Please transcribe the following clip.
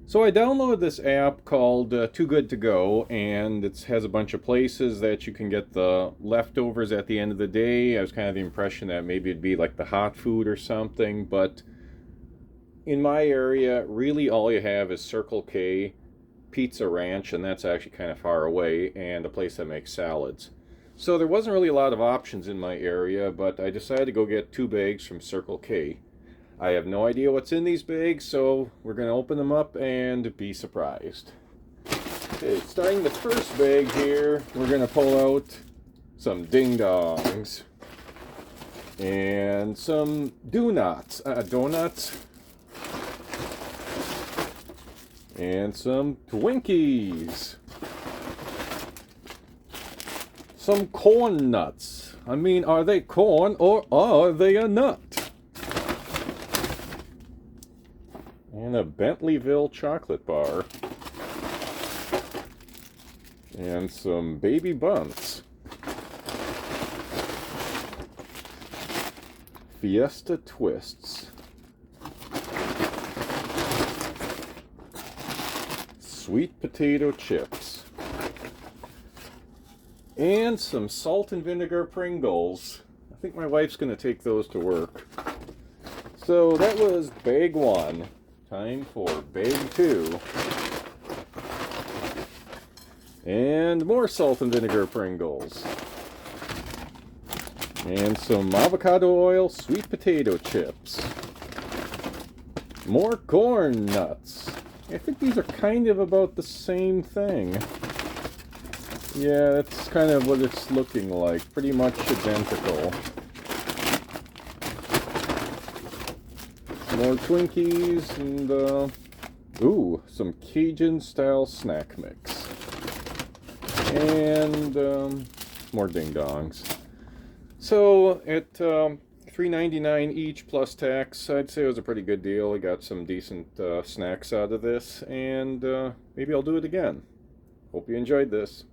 So I downloaded this app called Too Good to Go, and it has a bunch of places that you can get the leftovers at the end of the day. I was kind of the impression that maybe it'd be like the hot food or something, but in my area, really all you have is Circle K, Pizza Ranch, and that's actually kind of far away, and a place that makes salads. So there wasn't really a lot of options in my area, but I decided to go get 2 bags from Circle K. I have no idea what's in these bags, so we're going to open them up and be surprised. Okay, starting the first bag here, we're going to pull out some ding dongs and some donuts, and some Twinkies, some corn nuts. I mean, are they corn or are they a nut? And a Bentleyville chocolate bar. And some baby bunts. Fiesta twists. Sweet potato chips. And some salt and vinegar Pringles. I think my wife's going to take those to work. So that was bag one. Time for bag two. And more salt and vinegar Pringles. And some avocado oil sweet potato chips. More corn nuts. I think these are kind of about the same thing. Yeah, that's kind of what it's looking like. Pretty much identical. More Twinkies and, ooh, some Cajun style snack mix. And, more ding dongs. So, at $3.99 each plus tax, I'd say it was a pretty good deal. I got some decent snacks out of this, and maybe I'll do it again. Hope you enjoyed this.